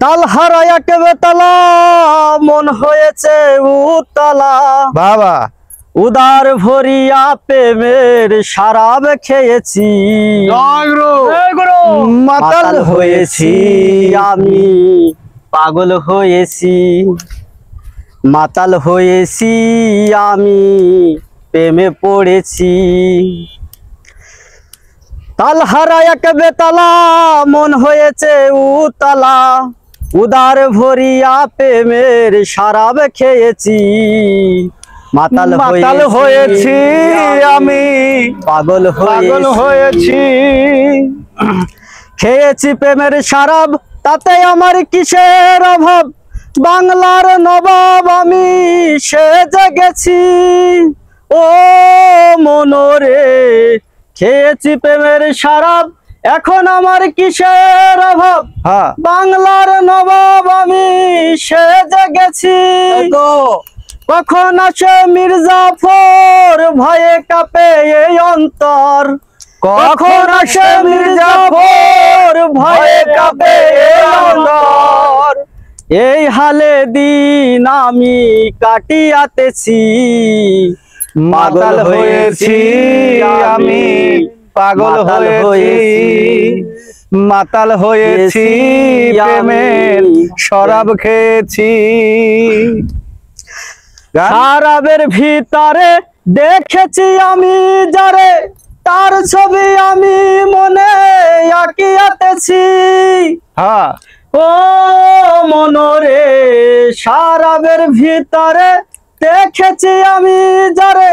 তাল হারায় এক বেতালা মন হয়েছে উতলা বাবা উদার ভরিয়া প্রেমের শরাব খেয়েছি মাতাল হয়েছি আমি পাগল হয়েছি মাতাল হয়েছি আমি প্রেমে পড়েছি তাল হারায় এক বেতালা মন হয়েছে উতলা উদার ভরিয়া প্রেমের শরাব খেয়েছি মাতাল হয়েছি আমি পাগল হয়েছি খেয়েছি প্রেমের শরাব তাতে আমার কিসের অভাব বাংলার নবাব আমি সেজে গেছি ও মনরে খেয়েছি প্রেমের শরাব এখন আমার কিসের অভাব বাংলার নবাব আমি সেজে গেছি কখন আসে মির্জাফর ভয়ে কাঁপে এই অন্তর কখন আসে মির্জাফর ভয়ে কাঁপে এই অন্তর এই হালে দিন আমি কাটিয়াতেছি মাতাল হয়েছি আমি পাগল হয়েছি মাতাল হয়েছি প্রেমের শরাব খেয়েছি শরাবের ভিতরে দেখেছি আমি যারে তার ছবি আমি মনে আঁকিয়াতেছি ও মনরে শরাবের ভিতরে দেখেছি আমি যারে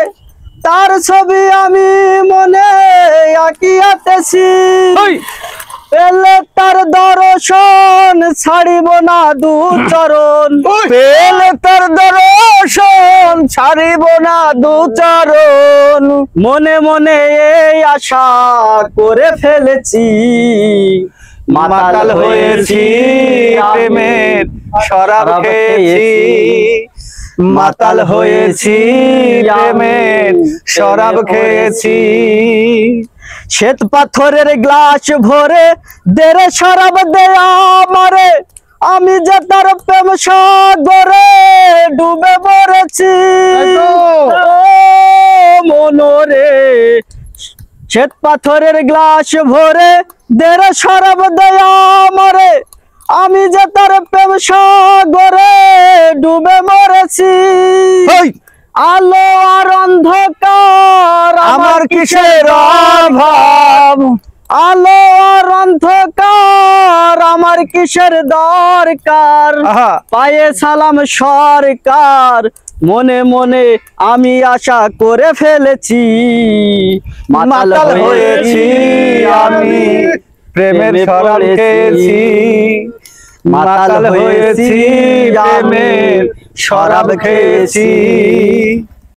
তার ছবি আমি মনে আঁকিয়াতেছি পেলে তার দর্শন ছাড়িব না দু চরণ পেলে তার দর্শন ছাড়িব না দু চরণ মনে মনে এই আশা করে ফেলেছি মাতাল হয়েছি প্রেমের শরাব খেয়েছি মাতাল হয়েছি প্রেমের শরাব খেয়েছি শ্বেত পাথরের গ্লাস ভরে দেরে শরাব দেয়া আমারে আমি যে তার প্রেম সাগরে ডুবে পড়েছি মনরে শ্বেত পাথরের গ্লাস ভরে দেরে শরাব দেয়া আমারে আমি যে তার প্রেম সাগরে ডুবে মরেছি আলো আর অন্ধকার আমার কিসের অভাব আলো আর অন্ধকার আমার কিসের দরকার পায়ে সালাম সরকার মনে মনে আমি আশা করে ফেলেছি মাতাল হয়েছি আমি প্রেমের শরাব খেয়েছি মাতাল হয়েছি প্রেমের শরাব খেয়েছি।